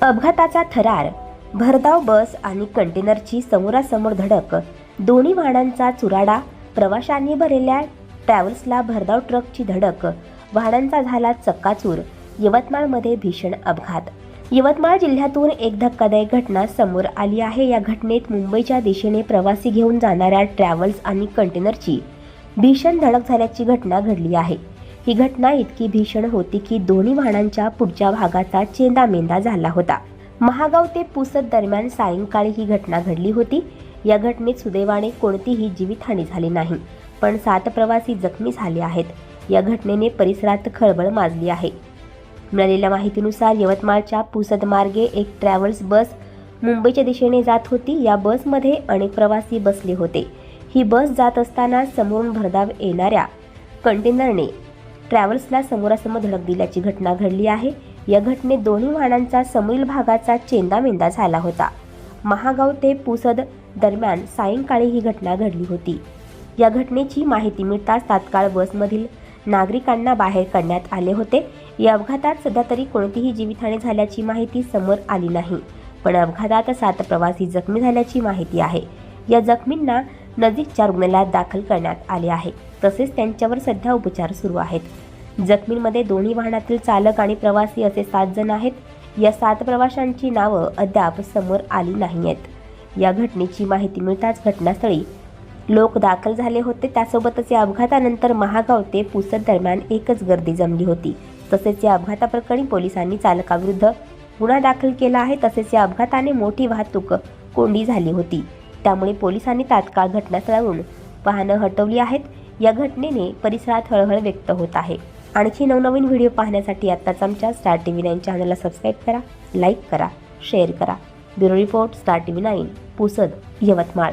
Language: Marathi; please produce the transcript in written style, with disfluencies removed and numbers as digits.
अपघाताचा थरार, भरधाव बस आणि कंटेनरची समोरासमोर धडक, दोन्ही वाहनांचा चुराडा, प्रवाशांनी भरलेल्या ट्रॅव्हल्सला भरधाव ट्रकची धडक, वाहनांचा झाला चक्काचूर. यवतमाळमध्ये भीषण अपघात. यवतमाळ जिल्ह्यातून एक धक्कादायक घटना समोर आली आहे. या घटनेत मुंबईच्या दिशेने प्रवासी घेऊन जाणाऱ्या ट्रॅव्हल्स आणि कंटेनरची भीषण धडक झाल्याची घटना घडली आहे. ही घटना इतकी भीषण होती की दोन्ही वाहनांच्या पुढच्या भागाचा चेंदामेंदा झाला होता. महागाव ते पुसद दरम्यान सायंकाळी ही घटना घडली होती. या घटनेत सुदैवाने कोणतीही जीवितहानी झाली नाही, पण 7 प्रवासी जखमी झाले आहेत. या घटनेने परिसरात खळबळ माजली आहे. मिळालेल्या माहितीनुसार यवतमाळच्या पुसद मार्गे एक ट्रॅव्हल्स बस मुंबईच्या दिशेने जात होती. या बसमध्ये अनेक प्रवासी बसले होते. ही बस जात असताना समोरून भरधाव येणाऱ्या कंटेनरने ट्रॅव्हल्सला समोरासमोर धडक दिल्याची घटना घडली आहे. या घटनेत दोन्ही वाहनांचा समोरील भागाचा चेंदामेंदा झाला होता. महागाव ते पुसद दरम्यान सायंकाळी ही घटना घडली होती. या घटनेची माहिती मिळताच तात्काळ बसमधील नागरिकांना बाहेर काढण्यात आले होते. या अपघातात सध्या तरी कोणतीही जीवितहानी झाल्याची माहिती समोर आली नाही, पण अपघातात 7 प्रवासी जखमी झाल्याची माहिती आहे. या जखमींना नजीकच्या रुग्णालयात दाखल करण्यात आले आहे. तसेच त्यांच्यावर सध्या उपचार सुरू आहेत. जखमींमध्ये दोन्ही वाहनातील चालक आणि प्रवासी असे 7 जण आहेत. या 7 प्रवाशांची नावं अद्याप समोर आली नाही आहेत. या घटनेची माहिती मिळताच घटनास्थळी लोक दाखल झाले होते. त्यासोबतच या अपघातानंतर महागाव ते पुसद दरम्यान एकच गर्दी जमली होती. तसेच या अपघाताप्रकरणी पोलिसांनी चालकाविरुद्ध गुन्हा दाखल केला आहे. तसेच या अपघाताने मोठी वाहतूक कोंडी झाली होती. त्यामुळे पोलिसांनी तात्काळ घटनास्थळावरून वाहनं हटवली आहेत. या घटनेने परिसरात हळहळ व्यक्त होत आहे. आणखी नवनवीन व्हिडिओ पाहण्यासाठी आत्ताच आमच्या स्टार TV 9 चॅनलला सबस्क्राईब करा, लाईक करा, शेअर करा. Bureau report, star TV 9, Pusad, Yavatmal.